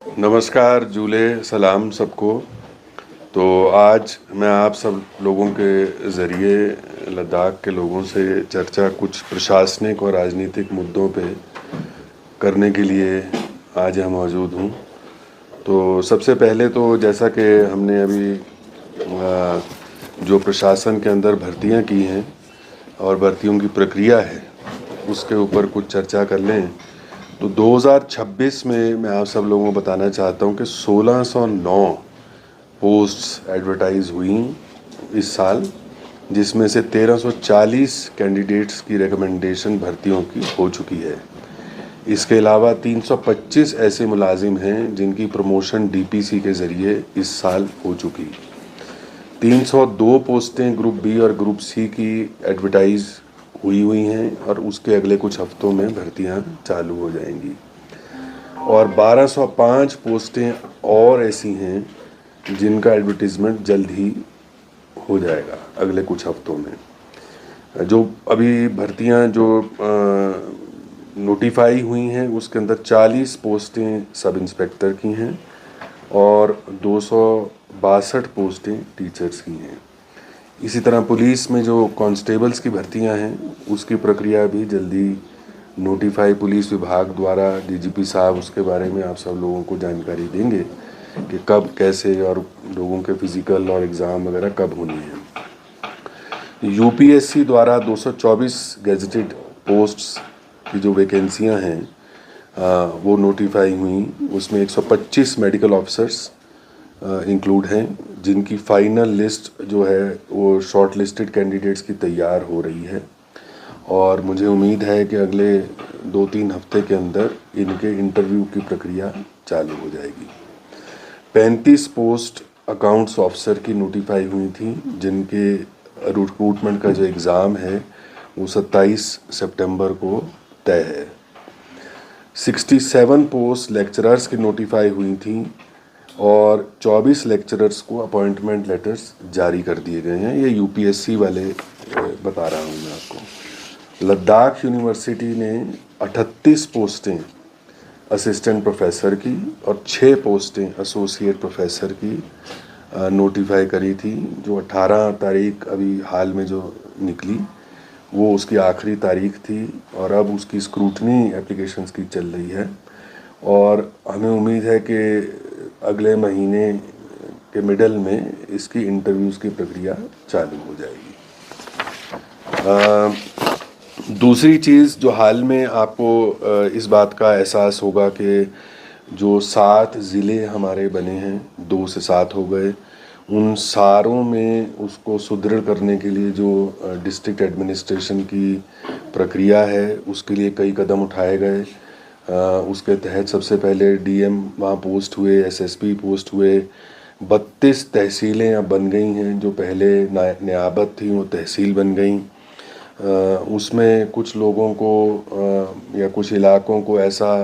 नमस्कार, जूले सलाम सबको। तो आज मैं आप सब लोगों के ज़रिए लद्दाख के लोगों से चर्चा कुछ प्रशासनिक और राजनीतिक मुद्दों पे करने के लिए आज यहाँ मौजूद हूँ। तो सबसे पहले तो जैसा कि हमने अभी जो प्रशासन के अंदर भर्तियाँ की हैं और भर्तियों की प्रक्रिया है, उसके ऊपर कुछ चर्चा कर लें। तो 2026 में मैं आप सब लोगों को बताना चाहता हूँ कि 1609 पोस्ट्स एडवर्टाइज हुई इस साल, जिसमें से 1340 कैंडिडेट्स की रिकमेंडेशन भर्तियों की हो चुकी है। इसके अलावा 325 ऐसे मुलाजिम हैं जिनकी प्रमोशन डीपीसी के ज़रिए इस साल हो चुकी। 302 पोस्टें ग्रुप बी और ग्रुप सी की एडवर्टाइज हुई हैं और उसके अगले कुछ हफ्तों में भर्तियां चालू हो जाएंगी। और 1205 पोस्टें और ऐसी हैं जिनका एडवर्टीज़मेंट जल्द ही हो जाएगा अगले कुछ हफ्तों में। जो अभी भर्तियां जो नोटिफाई हुई हैं उसके अंदर 40 पोस्टें सब इंस्पेक्टर की हैं और 262 पोस्टें टीचर्स की हैं। इसी तरह पुलिस में जो कांस्टेबल्स की भर्तियां हैं उसकी प्रक्रिया भी जल्दी नोटिफाई पुलिस विभाग द्वारा डीजीपी साहब उसके बारे में आप सब लोगों को जानकारी देंगे कि कब कैसे और लोगों के फिज़िकल और एग्ज़ाम वगैरह कब होनी है। यूपीएससी द्वारा 224 गेजेटेड पोस्ट्स की जो वैकेंसियां हैं वो नोटिफाई हुई। उसमें 125 मेडिकल ऑफिसर्स इंक्लूड हैं जिनकी फ़ाइनल लिस्ट जो है वो शॉर्ट लिस्टेड कैंडिडेट्स की तैयार हो रही है और मुझे उम्मीद है कि अगले 2-3 हफ्ते के अंदर इनके इंटरव्यू की प्रक्रिया चालू हो जाएगी। 35 पोस्ट अकाउंट्स ऑफिसर की नोटिफाई हुई थी जिनके रिक्रूटमेंट का जो एग्ज़ाम है वो 27 सितंबर को तय है। 67 पोस्ट लेक्चरर्स की नोटिफाई हुई थी और 24 लेक्चरर्स को अपॉइंटमेंट लेटर्स जारी कर दिए गए हैं। ये यूपीएससी वाले बता रहा हूँ मैं आपको। लद्दाख यूनिवर्सिटी ने 38 पोस्टें असिस्टेंट प्रोफेसर की और 6 पोस्टें एसोसिएट प्रोफेसर की नोटिफाई करी थी। जो 18 तारीख अभी हाल में जो निकली वो उसकी आखिरी तारीख थी और अब उसकी स्क्रूटनी एप्लीकेशंस की चल रही है और हमें उम्मीद है कि अगले महीने के मिडल में इसकी इंटरव्यूज़ की प्रक्रिया चालू हो जाएगी। दूसरी चीज़ जो हाल में आपको इस बात का एहसास होगा कि जो 7 ज़िले हमारे बने हैं, 2 से 7 हो गए, उन सारों में उसको सुदृढ़ करने के लिए जो डिस्ट्रिक्ट एडमिनिस्ट्रेशन की प्रक्रिया है उसके लिए कई कदम उठाए गए। उसके तहत सबसे पहले डीएम वहाँ पोस्ट हुए, एसएसपी पोस्ट हुए। 32 तहसीलें अब बन गई हैं, जो पहले नियाबत थी वो तहसील बन गई। उसमें कुछ लोगों को या कुछ इलाकों को ऐसा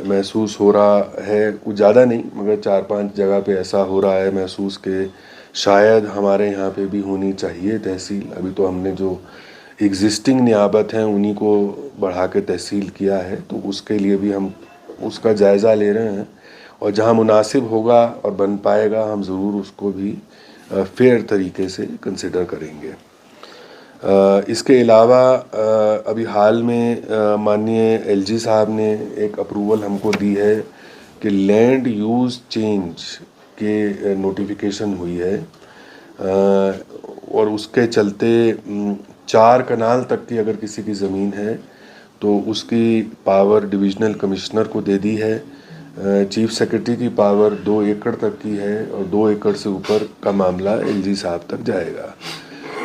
महसूस हो रहा है, कुछ ज़्यादा नहीं मगर 4-5 जगह पे ऐसा हो रहा है महसूस कि शायद हमारे यहाँ पे भी होनी चाहिए तहसील। अभी तो हमने जो एग्जिस्टिंग नियाबत हैं उन्हीं को बढ़ा के तहसील किया है, तो उसके लिए भी हम उसका जायज़ा ले रहे हैं और जहाँ मुनासिब होगा और बन पाएगा हम ज़रूर उसको भी फेयर तरीके से कंसिडर करेंगे। इसके अलावा अभी हाल में माननीय एलजी साहब ने एक अप्रूवल हमको दी है कि लैंड यूज़ चेंज के नोटिफिकेशन हुई है और उसके चलते 4 कनाल तक की अगर किसी की ज़मीन है तो उसकी पावर डिविजनल कमिश्नर को दे दी है। चीफ सेक्रेटरी की पावर 2 एकड़ तक की है और 2 एकड़ से ऊपर का मामला एलजी साहब तक जाएगा।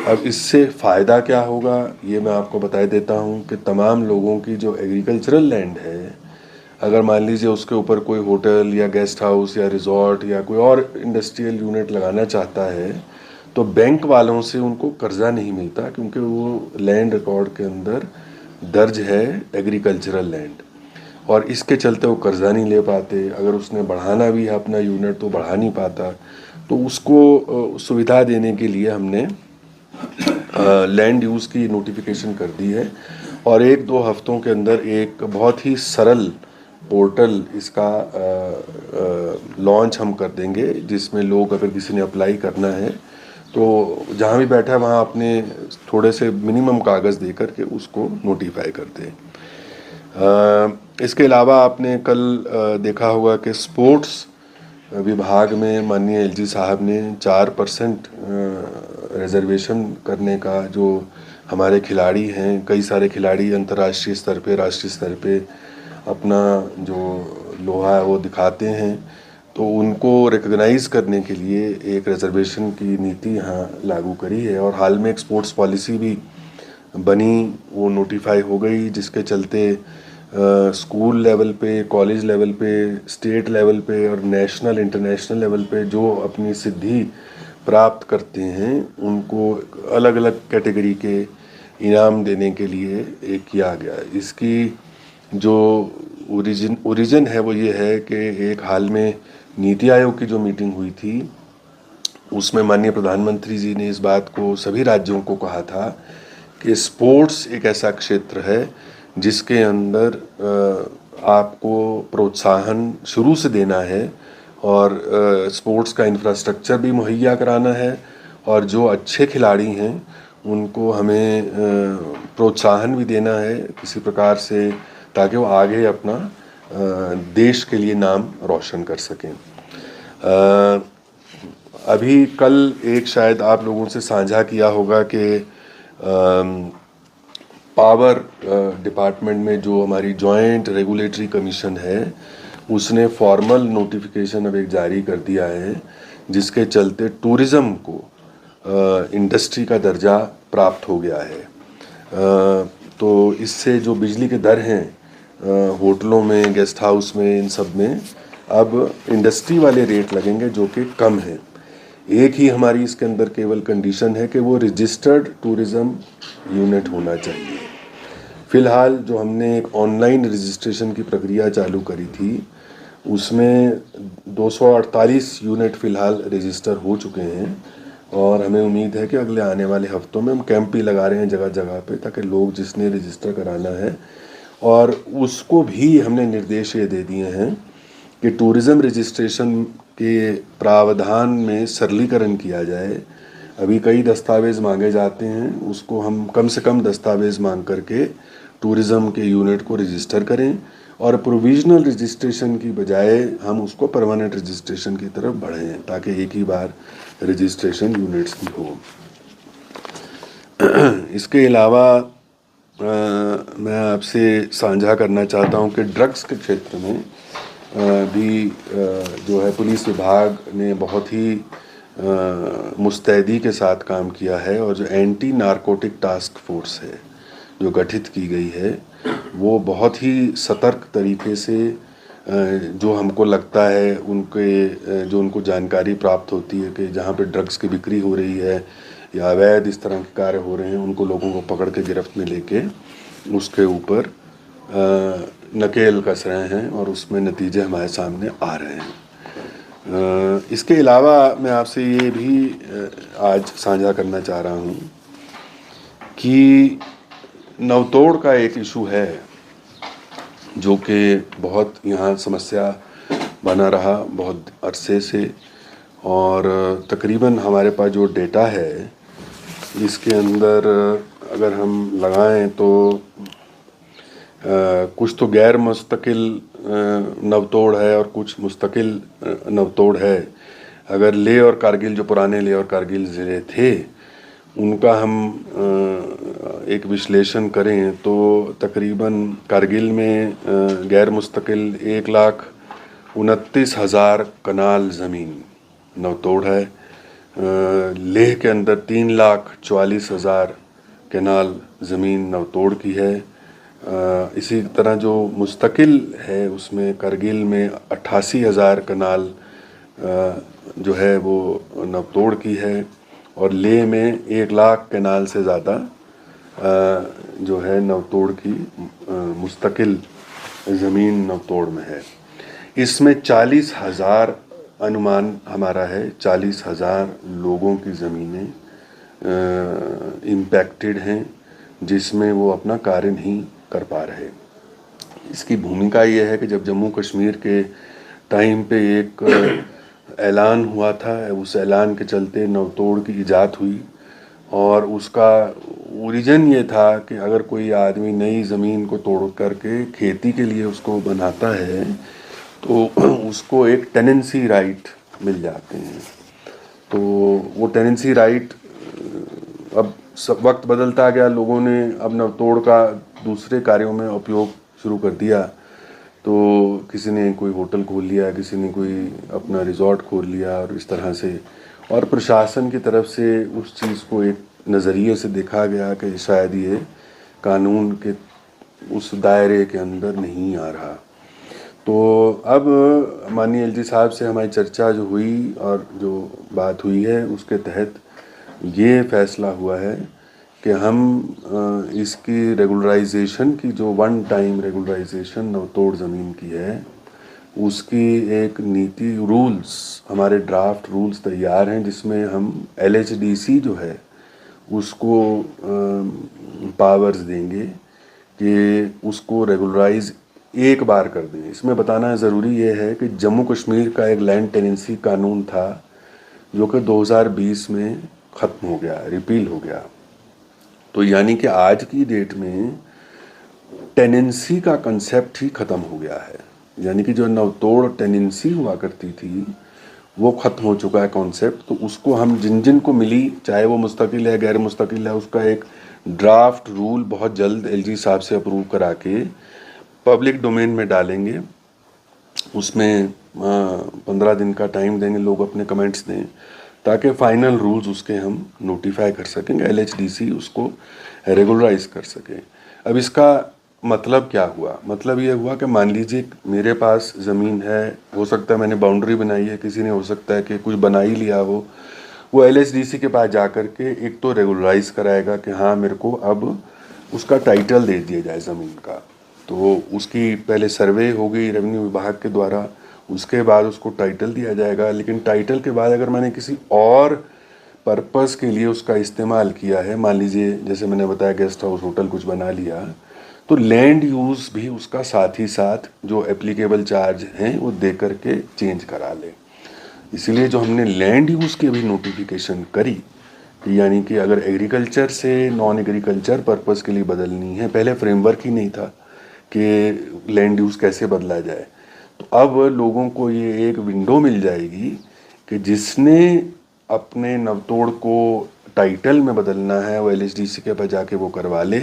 अब इससे फ़ायदा क्या होगा ये मैं आपको बता देता हूँ कि तमाम लोगों की जो एग्रीकल्चरल लैंड है, अगर मान लीजिए उसके ऊपर कोई होटल या गेस्ट हाउस या रिजॉर्ट या कोई और इंडस्ट्रियल यूनिट लगाना चाहता है तो बैंक वालों से उनको कर्जा नहीं मिलता क्योंकि वो लैंड रिकॉर्ड के अंदर दर्ज है एग्रीकल्चरल लैंड और इसके चलते वो कर्जा नहीं ले पाते। अगर उसने बढ़ाना भी है अपना यूनिट तो बढ़ा नहीं पाता। तो उसको सुविधा देने के लिए हमने लैंड यूज़ की नोटिफिकेशन कर दी है और 1-2 हफ्तों के अंदर एक बहुत ही सरल पोर्टल इसका लॉन्च हम कर देंगे, जिसमें लोग अगर किसी ने अप्लाई करना है तो जहाँ भी बैठा है वहाँ अपने थोड़े से मिनिमम कागज़ दे करके उसको नोटिफाई कर दें। इसके अलावा आपने कल देखा होगा कि स्पोर्ट्स विभाग में माननीय एलजी साहब ने 4% रिजर्वेशन करने का, जो हमारे खिलाड़ी हैं, कई सारे खिलाड़ी अंतर्राष्ट्रीय स्तर पे, राष्ट्रीय स्तर पे अपना जो लोहा है वो दिखाते हैं, तो उनको रिकॉग्नाइज़ करने के लिए एक रिजर्वेशन की नीति यहाँ लागू करी है। और हाल में एक स्पोर्ट्स पॉलिसी भी बनी, वो नोटिफाई हो गई, जिसके चलते स्कूल लेवल पे, कॉलेज लेवल पे, स्टेट लेवल पे और नेशनल इंटरनेशनल लेवल पे जो अपनी सिद्धि प्राप्त करते हैं उनको अलग अलग कैटेगरी के इनाम देने के लिए एक किया गया। इसकी जो ओरिजिन है वो ये है कि एक हाल में नीति आयोग की जो मीटिंग हुई थी उसमें माननीय प्रधानमंत्री जी ने इस बात को सभी राज्यों को कहा था कि स्पोर्ट्स एक ऐसा क्षेत्र है जिसके अंदर आपको प्रोत्साहन शुरू से देना है और स्पोर्ट्स का इंफ्रास्ट्रक्चर भी मुहैया कराना है, और जो अच्छे खिलाड़ी हैं उनको हमें प्रोत्साहन भी देना है किसी प्रकार से, ताकि वो आगे अपना देश के लिए नाम रोशन कर सकें। अभी कल एक शायद आप लोगों से साझा किया होगा कि पावर डिपार्टमेंट में जो हमारी जॉइंट रेगुलेटरी कमीशन है उसने फॉर्मल नोटिफिकेशन अब एक जारी कर दिया है, जिसके चलते टूरिज़्म को इंडस्ट्री का दर्जा प्राप्त हो गया है। तो इससे जो बिजली के दर हैं होटलों में, गेस्ट हाउस में, इन सब में अब इंडस्ट्री वाले रेट लगेंगे जो कि कम है। एक ही हमारी इसके अंदर केवल कंडीशन है कि वो रजिस्टर्ड टूरिज़्म यूनिट होना चाहिए। फ़िलहाल जो हमने एक ऑनलाइन रजिस्ट्रेशन की प्रक्रिया चालू करी थी उसमें 248 यूनिट फ़िलहाल रजिस्टर हो चुके हैं, और हमें उम्मीद है कि अगले आने वाले हफ्तों में हम कैंप भी लगा रहे हैं जगह जगह पे, ताकि लोग जिसने रजिस्टर कराना है, और उसको भी हमने निर्देश ये दे दिए हैं कि टूरिज़्म रजिस्ट्रेशन के प्रावधान में सरलीकरण किया जाए। अभी कई दस्तावेज़ मांगे जाते हैं, उसको हम कम से कम दस्तावेज़ मांग करके टूरिज़्म के यूनिट को रजिस्टर करें, और प्रोविजनल रजिस्ट्रेशन की बजाय हम उसको परमानेंट रजिस्ट्रेशन की तरफ बढ़ें, ताकि एक ही बार रजिस्ट्रेशन यूनिट्स की हो। इसके अलावा मैं आपसे साझा करना चाहता हूं कि ड्रग्स के क्षेत्र में भी जो है पुलिस विभाग ने बहुत ही मुस्तैदी के साथ काम किया है, और जो एंटी नारकोटिक टास्क फोर्स है जो गठित की गई है वो बहुत ही सतर्क तरीके से जो हमको लगता है जो उनको जानकारी प्राप्त होती है कि जहाँ पे ड्रग्स की बिक्री हो रही है या अवैध इस तरह के कार्य हो रहे हैं, उनको लोगों को पकड़ के गिरफ्त में लेके उसके ऊपर नकेल कस रहे हैं, और उसमें नतीजे हमारे सामने आ रहे हैं। इसके अलावा मैं आपसे ये भी आज साझा करना चाह रहा हूँ कि नवतोड़ का एक इशू है जो कि बहुत यहाँ समस्या बना रहा बहुत अरसे से, और तकरीबन हमारे पास जो डेटा है इसके अंदर अगर हम लगाएं तो कुछ तो गैर मुस्तकिल नवतोड़ है और कुछ मुस्तकिल नवतोड़ है। अगर लेह और कारगिल, जो पुराने लेह और कारगिल ज़िले थे, उनका हम एक विश्लेषण करें तो तकरीबन कारगिल में गैर मुस्तकिल 1,29,000 कनाल ज़मीन नवतोड़ है। लेह के अंदर 3,44,000 कनाल ज़मीन नवतोड़ की है। इसी तरह जो मुस्तकिल है उसमें कारगिल में 88,000 कनाल जो है वो नवतोड़ की है, और लेह में 1,00,000 कनाल से ज़्यादा जो है नवतोड़ की मुस्तकिल ज़मीन नवतोड़ में है। इसमें 40,000 अनुमान हमारा है, 40,000 लोगों की ज़मीनें इम्पैक्टेड हैं, जिसमें वो अपना कार्य नहीं कर पा रहे। इसकी भूमिका ये है कि जब जम्मू कश्मीर के टाइम पे एक ऐलान हुआ था, उस ऐलान के चलते नवतोड़ की इजाद हुई और उसका ओरिजिन ये था कि अगर कोई आदमी नई ज़मीन को तोड़ करके खेती के लिए उसको बनाता है तो उसको एक टेनेंसी राइट मिल जाते हैं। तो वो टेनेंसी राइट अब सब वक्त बदलता गया, लोगों ने अब नवतोड़ का दूसरे कार्यों में उपयोग शुरू कर दिया। तो किसी ने कोई होटल खोल लिया, किसी ने कोई अपना रिजॉर्ट खोल लिया और इस तरह से, और प्रशासन की तरफ से उस चीज़ को एक नज़रिए से देखा गया कि शायद ये कानून के उस दायरे के अंदर नहीं आ रहा। तो अब माननीय एलजी साहब से हमारी चर्चा जो हुई और जो बात हुई है उसके तहत ये फैसला हुआ है कि हम इसकी रेगुलराइजेशन की, जो वन टाइम रेगुलराइजेशन नवतोड़ ज़मीन की है, उसकी एक नीति, रूल्स, हमारे ड्राफ्ट रूल्स तैयार हैं जिसमें हम एलएचडीसी जो है उसको पावर्स देंगे कि उसको रेगुलराइज एक बार कर दें। इसमें बताना ज़रूरी ये है कि जम्मू कश्मीर का एक लैंड टेनेंसी कानून था जो कि 2020 में ख़त्म हो गया, रिपील हो गया। तो यानी कि आज की डेट में टेनेंसी का कंसेप्ट ही ख़त्म हो गया है। यानी कि जो नवतोड़ टेनेंसी हुआ करती थी वो ख़त्म हो चुका है कॉन्सेप्ट। तो उसको हम जिन जिन को मिली, चाहे वो मुस्तकिल है गैर मुस्तकिल है, उसका एक ड्राफ्ट रूल बहुत जल्द एलजी साहब से अप्रूव करा के पब्लिक डोमेन में डालेंगे। उसमें 15 दिन का टाइम देंगे, लोग अपने कमेंट्स दें ताकि फ़ाइनल रूल्स उसके हम नोटिफाई कर सकेंगे, एलएचडीसी उसको रेगुलराइज कर सके। अब इसका मतलब क्या हुआ? मतलब ये हुआ कि मान लीजिए मेरे पास ज़मीन है, हो सकता है मैंने बाउंड्री बनाई है, किसी ने हो सकता है कि कुछ बना ही लिया हो, वो एलएचडीसी के पास जा कर के एक तो रेगुलराइज कराएगा कि हाँ मेरे को अब उसका टाइटल दे दिया जाए ज़मीन का। तो उसकी पहले सर्वे होगी रेवेन्यू विभाग के द्वारा, उसके बाद उसको टाइटल दिया जाएगा। लेकिन टाइटल के बाद अगर मैंने किसी और पर्पस के लिए उसका इस्तेमाल किया है, मान लीजिए जैसे मैंने बताया गेस्ट हाउस होटल कुछ बना लिया, तो लैंड यूज़ भी उसका साथ ही साथ जो एप्लीकेबल चार्ज हैं वो दे करके चेंज करा ले। इसलिए जो हमने लैंड यूज़ की भी नोटिफिकेशन करी, यानी कि अगर एग्रीकल्चर से नॉन एग्रीकल्चर पर्पस के लिए बदलनी है, पहले फ्रेमवर्क ही नहीं था कि लैंड यूज़ कैसे बदला जाए। तो अब लोगों को ये एक विंडो मिल जाएगी कि जिसने अपने नवतोड़ को टाइटल में बदलना है वो एलएचडीसी के पास जाके वो करवा ले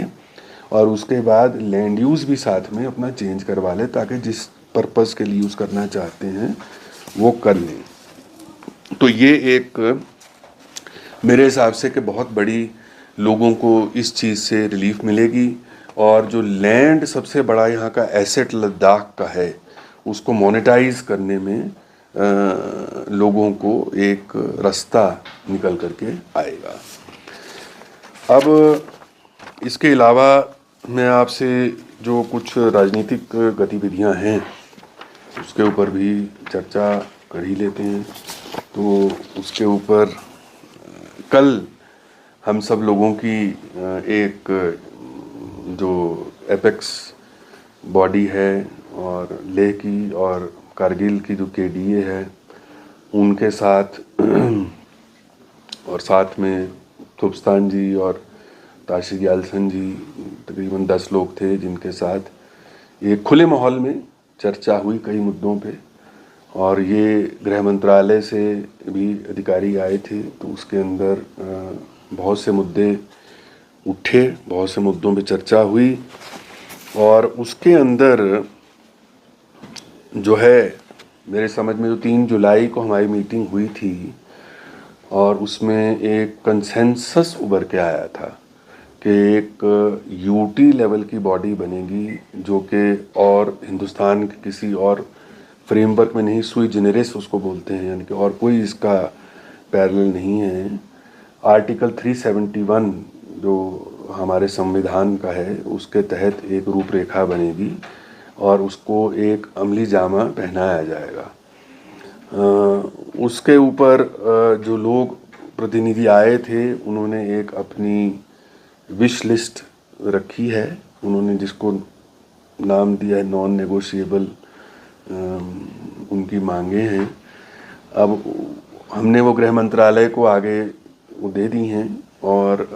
और उसके बाद लैंड यूज़ भी साथ में अपना चेंज करवा ले ताकि जिस पर्पस के लिए यूज़ करना चाहते हैं वो कर लें। तो ये एक मेरे हिसाब से कि बहुत बड़ी लोगों को इस चीज़ से रिलीफ मिलेगी। और जो लैंड सबसे बड़ा यहाँ का एसेट लद्दाख का है, उसको मोनेटाइज करने में लोगों को एक रास्ता निकल करके आएगा। अब इसके अलावा मैं आपसे जो कुछ राजनीतिक गतिविधियां हैं उसके ऊपर भी चर्चा कर ही लेते हैं। तो उसके ऊपर कल हम सब लोगों की एक जो एपेक्स बॉडी है और लेह की और कारगिल की जो केडीए है उनके साथ और साथ में थुप्स्तान जी और ताशी ग्यालसन जी, तकरीबन 10 लोग थे जिनके साथ एक खुले माहौल में चर्चा हुई कई मुद्दों पे। और ये गृह मंत्रालय से भी अधिकारी आए थे, तो उसके अंदर बहुत से मुद्दे उठे, बहुत से मुद्दों पे चर्चा हुई। और उसके अंदर जो है मेरे समझ में जो 3 जुलाई को हमारी मीटिंग हुई थी और उसमें एक कंसेंसस उभर के आया था कि एक यूटी लेवल की बॉडी बनेगी जो कि और हिंदुस्तान के किसी और फ्रेमवर्क में नहीं, सुई जेनेरिस उसको बोलते हैं, यानी कि और कोई इसका पैरेलल नहीं है। आर्टिकल 371 जो हमारे संविधान का है उसके तहत एक रूपरेखा बनेगी और उसको एक अमली जामा पहनाया जाएगा। उसके ऊपर जो लोग प्रतिनिधि आए थे उन्होंने एक अपनी विश लिस्ट रखी है, उन्होंने जिसको नाम दिया है नॉन नेगोशिएबल उनकी मांगे हैं। अब हमने वो गृह मंत्रालय को आगे वो दे दी हैं और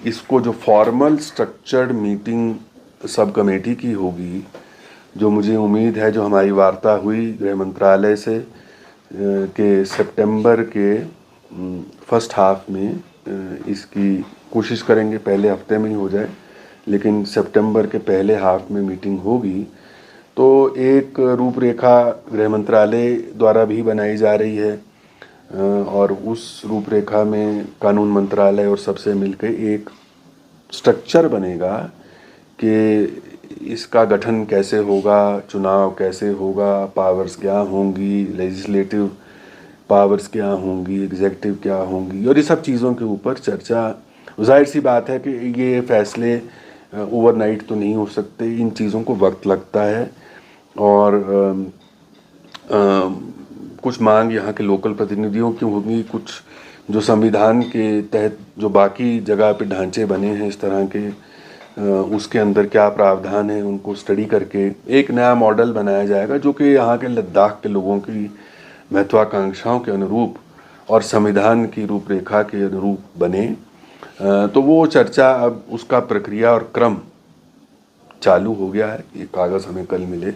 इसको जो formal structured meeting sub committee की होगी, जो मुझे उम्मीद है जो हमारी वार्ता हुई गृह मंत्रालय से कि सितंबर के फर्स्ट हाफ में इसकी कोशिश करेंगे, पहले हफ्ते में ही हो जाए, लेकिन सितंबर के पहले हाफ में मीटिंग होगी। तो एक रूपरेखा गृह मंत्रालय द्वारा भी बनाई जा रही है और उस रूपरेखा में कानून मंत्रालय और सबसे मिलकर एक स्ट्रक्चर बनेगा कि इसका गठन कैसे होगा, चुनाव कैसे होगा, पावर्स क्या होंगी, लेजिस्लेटिव पावर्स क्या होंगी, एग्जीक्यूटिव क्या होंगी, और ये सब चीज़ों के ऊपर चर्चा। जाहिर सी बात है कि ये फैसले ओवरनाइट तो नहीं हो सकते, इन चीज़ों को वक्त लगता है और कुछ मांग यहाँ के लोकल प्रतिनिधियों की होगी, कुछ जो संविधान के तहत जो बाकी जगह पे ढांचे बने हैं इस तरह के, उसके अंदर क्या प्रावधान है उनको स्टडी करके एक नया मॉडल बनाया जाएगा जो कि यहाँ के लद्दाख के लोगों की महत्वाकांक्षाओं के अनुरूप और संविधान की रूपरेखा के अनुरूप बने। तो वो चर्चा अब उसका प्रक्रिया और क्रम चालू हो गया है। ये कागज़ हमें कल मिले,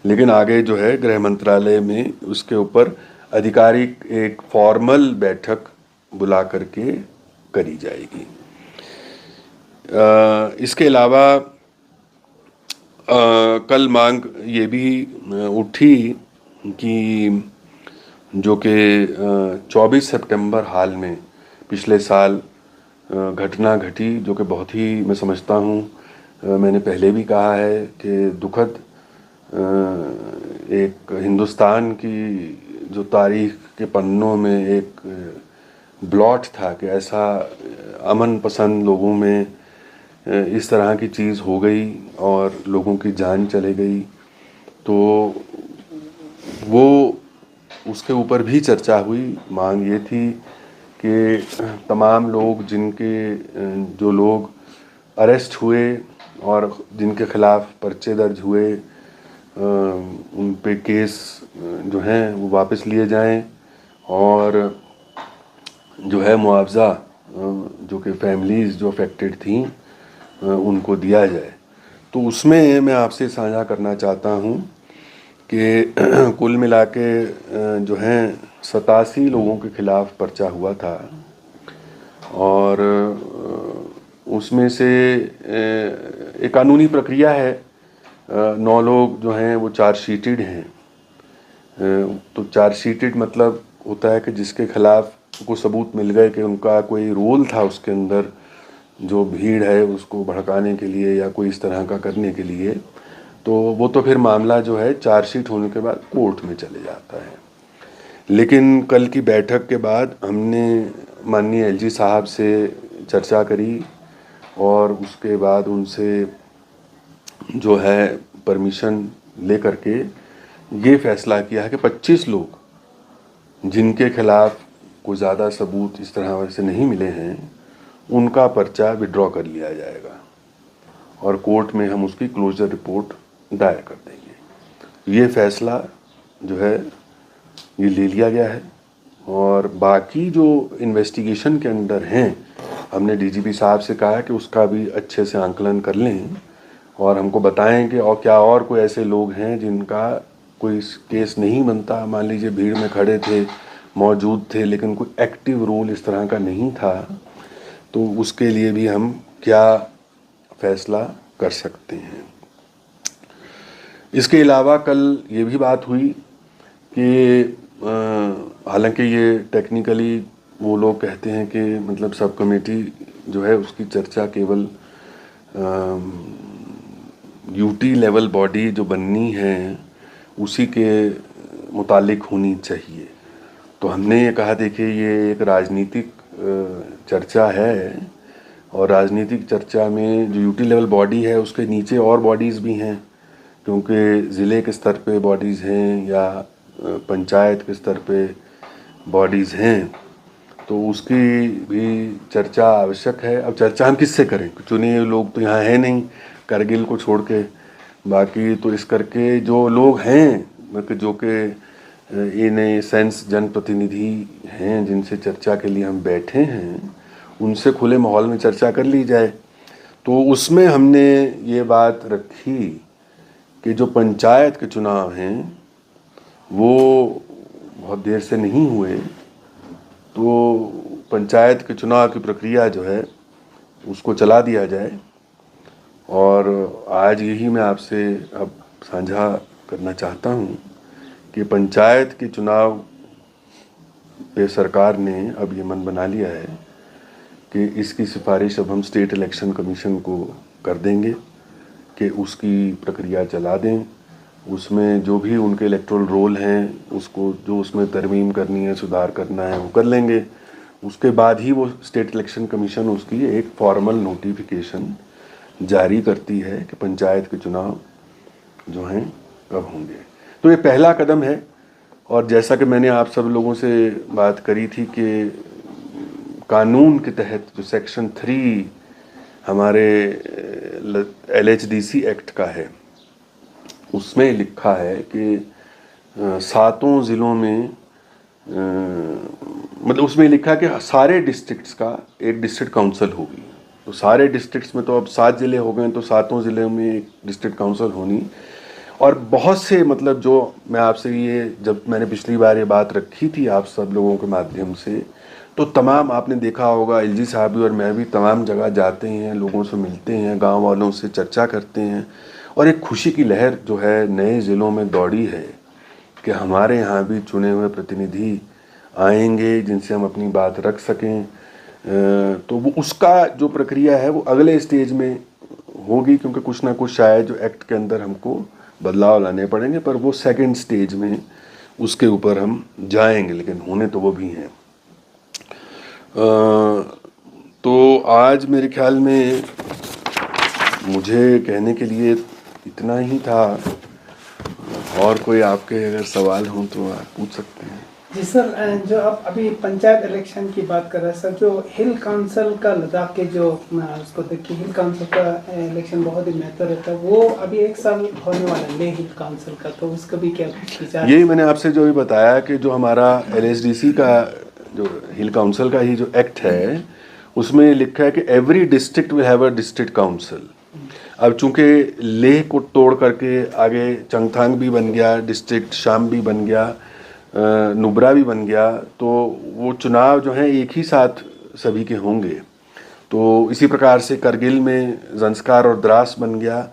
लेकिन आगे जो है गृह मंत्रालय में उसके ऊपर आधिकारिक एक फॉर्मल बैठक बुला करके करी जाएगी। इसके अलावा कल मांग ये भी उठी कि जो कि 24 सितंबर हाल में पिछले साल घटना घटी, जो कि बहुत ही मैं समझता हूँ, मैंने पहले भी कहा है कि दुखद एक हिंदुस्तान की जो तारीख के पन्नों में एक ब्लॉट था कि ऐसा अमन पसंद लोगों में इस तरह की चीज़ हो गई और लोगों की जान चले गई। तो वो उसके ऊपर भी चर्चा हुई। मांग ये थी कि तमाम लोग जो लोग अरेस्ट हुए और जिनके खिलाफ पर्चे दर्ज हुए, उन पे केस जो हैं वो वापस लिए जाएं और जो है मुआवजा जो कि फैमिलीज़ जो अफेक्टेड थी उनको दिया जाए। तो उसमें मैं आपसे साझा करना चाहता हूँ कि कुल मिला के जो हैं 87 लोगों के खिलाफ पर्चा हुआ था और उसमें से एक कानूनी प्रक्रिया है। 9 लोग जो हैं वो चार्जशीटेड हैं। तो चार्जशीटेड मतलब होता है कि जिसके खिलाफ को सबूत मिल गए कि उनका कोई रोल था उसके अंदर, जो भीड़ है उसको भड़काने के लिए या कोई इस तरह का करने के लिए, तो वो तो फिर मामला जो है चार्जशीट होने के बाद कोर्ट में चले जाता है। लेकिन कल की बैठक के बाद हमने माननीय एलजी साहब से चर्चा करी और उसके बाद उनसे जो है परमिशन ले करके ये फैसला किया है कि 25 लोग जिनके खिलाफ कोई ज़्यादा सबूत इस तरह से नहीं मिले हैं, उनका पर्चा विड्रॉ कर लिया जाएगा और कोर्ट में हम उसकी क्लोजर रिपोर्ट दायर कर देंगे। ये फैसला जो है ये ले लिया गया है और बाकी जो इन्वेस्टिगेशन के अंदर हैं, हमने डीजीपी साहब से कहा कि उसका भी अच्छे से आंकलन कर लें और हमको बताएं कि और क्या और कोई ऐसे लोग हैं जिनका कोई केस नहीं बनता। मान लीजिए भीड़ में खड़े थे, मौजूद थे, लेकिन कोई एक्टिव रोल इस तरह का नहीं था, तो उसके लिए भी हम क्या फैसला कर सकते हैं। इसके अलावा कल ये भी बात हुई कि हालांकि ये टेक्निकली वो लोग कहते हैं कि मतलब सब कमेटी जो है उसकी चर्चा केवल यूटी लेवल बॉडी जो बननी है उसी के मुतालिक होनी चाहिए। तो हमने ये कहा, देखिए ये एक राजनीतिक चर्चा है और राजनीतिक चर्चा में जो यूटी लेवल बॉडी है उसके नीचे और बॉडीज़ भी हैं, क्योंकि ज़िले के स्तर पे बॉडीज़ हैं या पंचायत के स्तर पे बॉडीज़ हैं, तो उसकी भी चर्चा आवश्यक है। अब चर्चा हम किससे करें? चुने हुए लोग तो यहाँ है नहीं, करगिल को छोड़ के, बाकी तो इस करके जो लोग हैं मतलब जो कि इन सेंस जनप्रतिनिधि हैं जिनसे चर्चा के लिए हम बैठे हैं, उनसे खुले माहौल में चर्चा कर ली जाए। तो उसमें हमने ये बात रखी कि जो पंचायत के चुनाव हैं वो बहुत देर से नहीं हुए, तो पंचायत के चुनाव की प्रक्रिया जो है उसको चला दिया जाए। और आज यही मैं आपसे अब साझा करना चाहता हूँ कि पंचायत के चुनाव पे सरकार ने अब ये मन बना लिया है कि इसकी सिफारिश अब हम स्टेट इलेक्शन कमीशन को कर देंगे कि उसकी प्रक्रिया चला दें। उसमें जो भी उनके इलेक्टोरल रोल हैं उसको जो उसमें तरमीम करनी है, सुधार करना है, वो कर लेंगे। उसके बाद ही वो स्टेट इलेक्शन कमीशन उसकी एक फॉर्मल नोटिफिकेशन जारी करती है कि पंचायत के चुनाव जो हैं कब होंगे। तो ये पहला कदम है। और जैसा कि मैंने आप सब लोगों से बात करी थी कि कानून के तहत जो सेक्शन 3 हमारे LHDC एक्ट का है उसमें लिखा है कि 7 ज़िलों में मतलब उसमें लिखा है कि सारे डिस्ट्रिक्ट्स का एक डिस्ट्रिक्ट काउंसिल होगी। तो सारे डिस्ट्रिक्ट्स में तो अब 7 ज़िले हो गए, तो 7 ज़िलों में एक डिस्ट्रिक्ट काउंसिल होनी। और बहुत से मतलब जो मैं आपसे ये जब मैंने पिछली बार ये बात रखी थी आप सब लोगों के माध्यम से, तो तमाम आपने देखा होगा LG साहब भी और मैं भी तमाम जगह जाते हैं, लोगों से मिलते हैं, गांव वालों से चर्चा करते हैं और एक खुशी की लहर जो है नए ज़िलों में दौड़ी है कि हमारे यहाँ भी चुने हुए प्रतिनिधि आएंगे जिनसे हम अपनी बात रख सकें। तो वो उसका जो प्रक्रिया है वो अगले स्टेज में होगी, क्योंकि कुछ ना कुछ शायद जो एक्ट के अंदर हमको बदलाव लाने पड़ेंगे, पर वो सेकंड स्टेज में उसके ऊपर हम जाएंगे, लेकिन होने तो वो भी हैं। तो आज मेरे ख्याल में मुझे कहने के लिए इतना ही था। और कोई आपके अगर सवाल हों तो आप पूछ सकते हैं। जी सर, जो आप अभी पंचायत इलेक्शन की बात कर रहे हैं सर, जो हिल काउंसिल का लद्दाख के जो उसको देखिए हिल काउंसिल का इलेक्शन बहुत ही महत्व रहता है, वो अभी 1 साल होने वाला है ले हिल काउंसिल का, तो उसका भी क्या विचार? यही मैंने आपसे जो भी बताया कि जो हमारा LHDC का जो हिल काउंसिल का ही जो एक्ट है उसमें लिखा है कि every district will have a district council. अब चूंकि लेह को तोड़ करके आगे चंगथांग भी बन गया डिस्ट्रिक्ट, शाम भी बन गया, नुब्रा भी बन गया, तो वो चुनाव जो हैं एक ही साथ सभी के होंगे। तो इसी प्रकार से करगिल में ज़ंस्कार और द्रास बन गया।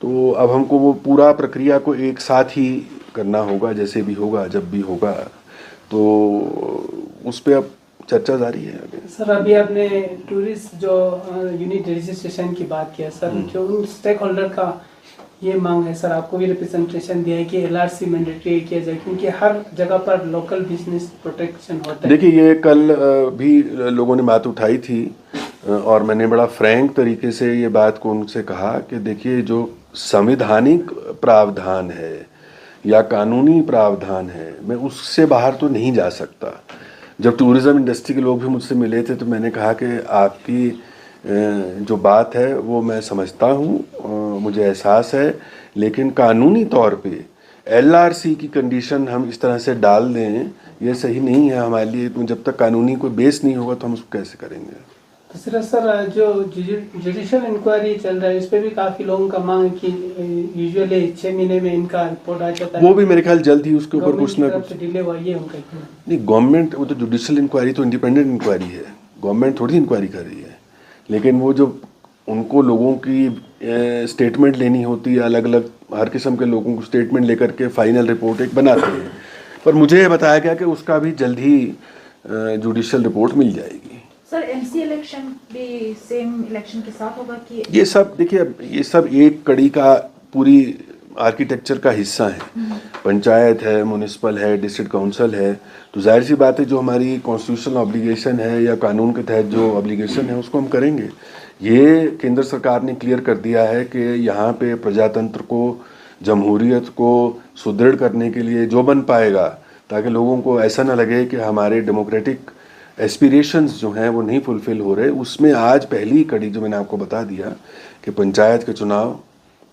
तो अब हमको वो पूरा प्रक्रिया को एक साथ ही करना होगा, जैसे भी होगा जब भी होगा। तो उस पर अब चर्चा जारी है आगे। सर अभी आपने टूरिस्ट जो यूनिट रजिस्ट्रेशन की बात किया सर, जो उन स्टेक होल्डर का ये मांग है सर, आपको भी रिप्रेजेंटेशन दिया है कि LRC मैंडेटरी किया जाए, क्योंकि हर जगह पर लोकल बिजनेस प्रोटेक्शन होता है। देखिए ये कल भी लोगों ने बात उठाई थी और मैंने बड़ा फ्रैंक तरीके से ये बात को उनसे कहा कि देखिए जो संवैधानिक प्रावधान है या कानूनी प्रावधान है, मैं उससे बाहर तो नहीं जा सकता। जब टूरिज़्म इंडस्ट्री के लोग भी मुझसे मिले थे तो मैंने कहा कि आपकी जो बात है वो मैं समझता हूँ, मुझे एहसास है, लेकिन कानूनी तौर पे LRC की कंडीशन हम इस तरह से डाल दें ये सही नहीं है हमारे लिए। तो जब तक कानूनी कोई बेस नहीं होगा तो हम उसको कैसे करेंगे। दूसरा सर, जो जुडिशियल इंक्वायरी चल रहा है इस पे भी काफी लोगों का मांग है कि यूजुअली 6 महीने में इनका रिपोर्ट आ जाता है, वो भी मेरे ख्याल जल्द ही उसके ऊपर कुछ ना कुछ डिले हुआ, ये उनका नहीं। गवर्नमेंट वो तो जुडिशियल इंक्वायरी तो इंडिपेंडेंट इंक्वायरी है, गवर्नमेंट थोड़ी इंक्वायरी कर रही है, लेकिन वो जो उनको लोगों की स्टेटमेंट लेनी होती है, अलग अलग हर किस्म के लोगों को स्टेटमेंट लेकर के फाइनल रिपोर्ट एक बनाते हैं। पर मुझे बताया गया कि उसका भी जल्द ही जुडिशियल रिपोर्ट मिल जाएगी। सर MC इलेक्शन भी सेम इलेक्शन के साथ होगा कि? ये सब देखिए ये सब एक कड़ी का पूरी आर्किटेक्चर का हिस्सा है। पंचायत है, म्युनिसिपल है, डिस्ट्रिक्ट काउंसिल है, तो जाहिर सी बात है जो हमारी कॉन्स्टिट्यूशनल ऑब्लिगेशन है या कानून के तहत जो ऑब्लिगेशन है उसको हम करेंगे। ये केंद्र सरकार ने क्लियर कर दिया है कि यहाँ पे प्रजातंत्र को, जमहूरियत को सुदृढ़ करने के लिए जो बन पाएगा, ताकि लोगों को ऐसा ना लगे कि हमारे डेमोक्रेटिक एस्पिरेशंस जो हैं वो नहीं फुलफिल हो रहे, उसमें आज पहली कड़ी जो मैंने आपको बता दिया कि पंचायत के चुनाव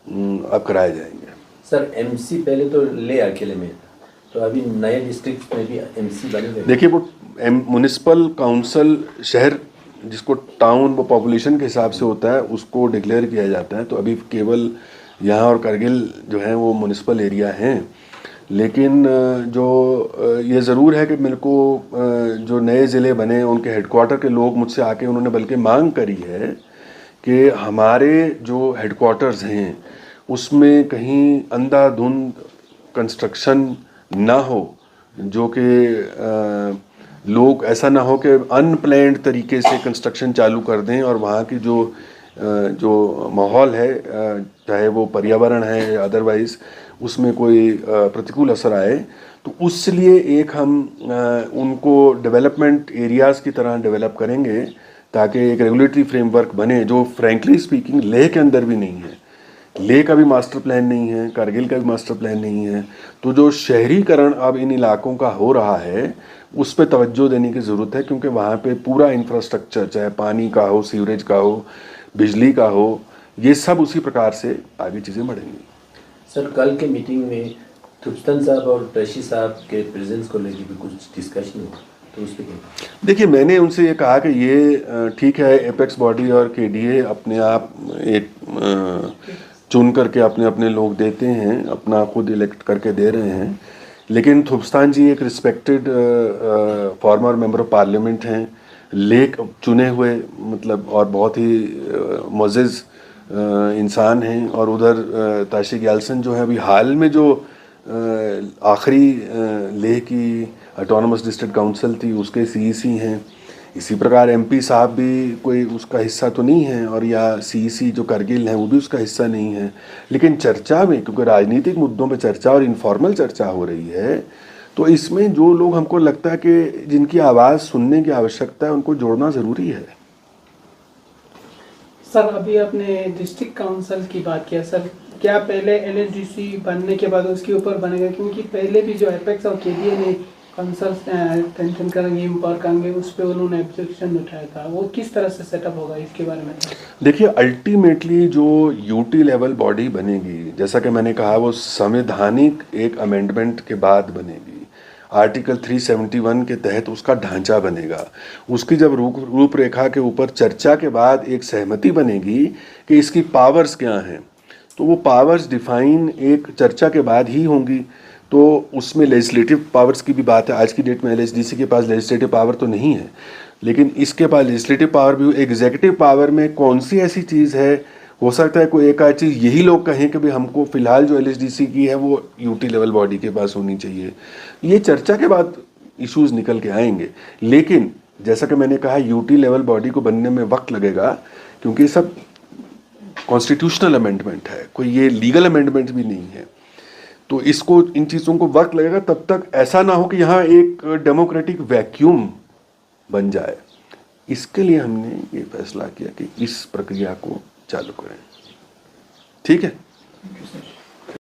अब कराए जाएंगे। सर एमसी पहले तो ले अकेले में था, तो अभी नए डिस्ट्रिक्ट में भी एमसी बनेंगे? देखिए वो म्युनिसिपल काउंसिल शहर जिसको टाउन व पॉपुलेशन के हिसाब से होता है उसको डिक्लेयर किया जाता है। तो अभी केवल यहाँ और करगिल जो है वो म्युनिसिपल एरिया हैं, लेकिन जो ये ज़रूर है कि मेरे को जो नए ज़िले बने उनके हेडक्वार्टर के लोग मुझसे आके उन्होंने बल्कि मांग करी है कि हमारे जो हेडक्वार्टर्स हैं उसमें कहीं अंधाधुंध कंस्ट्रक्शन ना हो, जो कि लोग ऐसा ना हो कि अनप्लैन्ड तरीके से कंस्ट्रक्शन चालू कर दें और वहाँ की जो माहौल है, चाहे वो पर्यावरण है या अदरवाइज़, उसमें कोई प्रतिकूल असर आए। तो उसके लिए एक हम उनको डेवलपमेंट एरियाज़ की तरह डेवलप करेंगे ताकि एक रेगुलेटरी फ्रेमवर्क बने जो फ्रैंकली स्पीकिंग लेह के अंदर भी नहीं है। लेह का भी मास्टर प्लान नहीं है, कारगिल का भी मास्टर प्लान नहीं है। तो जो शहरीकरण अब इन इलाकों का हो रहा है उस पर तवज्जो देने की ज़रूरत है, क्योंकि वहाँ पे पूरा इंफ्रास्ट्रक्चर, चाहे पानी का हो, सीवरेज का हो, बिजली का हो, ये सब उसी प्रकार से आगे चीज़ें बढ़ेंगी। सर कल के मीटिंग में थुप्स्टन साहब और ट्रैशी साहब के प्रेजेंस को लेकर भी कुछ डिस्कशन हुआ, तो उस पर क्या? देखिए मैंने उनसे ये कहा कि ये ठीक है, एपेक्स बॉडी और केडीए अपने आप एक चुन करके अपने अपने लोग देते हैं, अपना खुद इलेक्ट करके दे रहे हैं, लेकिन थुप्स्तान जी एक respected farmer member of parliament हैं, लेक चुने हुए मतलब और बहुत ही मुअज़्ज़ज़ इंसान हैं। और उधर ताशी ग्याल्सन जो है अभी हाल में जो आखिरी लेह की ऑटोनमस डिस्ट्रिक्ट काउंसिल थी उसके सीईसी हैं। इसी प्रकार एमपी साहब भी कोई उसका हिस्सा तो नहीं है, और या सीईसी जो करगिल हैं वो भी उसका हिस्सा नहीं है। लेकिन चर्चा में, क्योंकि राजनीतिक मुद्दों पे चर्चा और इनफॉर्मल चर्चा हो रही है, तो इसमें जो लोग हमको लगता है कि जिनकी आवाज़ सुनने की आवश्यकता है उनको जोड़ना ज़रूरी है। सर अभी आपने डिस्ट्रिक्ट काउंसिल की बात किया, सर क्या पहले एलएसडीसी बनने के बाद उसके ऊपर बनेगा? क्योंकि पहले भी जो एपेक्स और केडीए ने काउंसिल टेंशन करेंगे, इम्पावर करेंगे, उस पर उन्होंने ऑब्जेक्शन उठाया था, वो किस तरह से सेटअप होगा इसके बारे में? देखिए अल्टीमेटली जो यूटी लेवल बॉडी बनेगी, जैसा कि मैंने कहा, वो संवैधानिक एक अमेंडमेंट के बाद बनेगी। आर्टिकल 371 के तहत उसका ढांचा बनेगा। उसकी जब रूपरेखा के ऊपर चर्चा के बाद एक सहमति बनेगी कि इसकी पावर्स क्या हैं, तो वो पावर्स डिफाइन एक चर्चा के बाद ही होंगी। तो उसमें लेजिस्लेटिव पावर्स की भी बात है। आज की डेट में एलएसडीसी के पास लेजिस्लेटिव पावर तो नहीं है, लेकिन इसके पास लेजिस्लेटिव पावर भी। एग्जीक्यूटिव पावर में कौन सी ऐसी चीज़ है, हो सकता है कोई एक आध चीज़ यही लोग कहें कि भाई हमको फ़िलहाल जो एलएसडीसी की है वो यूटी लेवल बॉडी के पास होनी चाहिए। ये चर्चा के बाद इश्यूज निकल के आएंगे। लेकिन जैसा कि मैंने कहा, यूटी लेवल बॉडी को बनने में वक्त लगेगा, क्योंकि सब कॉन्स्टिट्यूशनल अमेंडमेंट है, कोई ये लीगल अमेंडमेंट भी नहीं है। तो इसको, इन चीज़ों को वक्त लगेगा। तब तक ऐसा ना हो कि यहाँ एक डेमोक्रेटिक वैक्यूम बन जाए। इसके लिए हमने ये फैसला किया कि इस प्रक्रिया को चालू करें। ठीक है।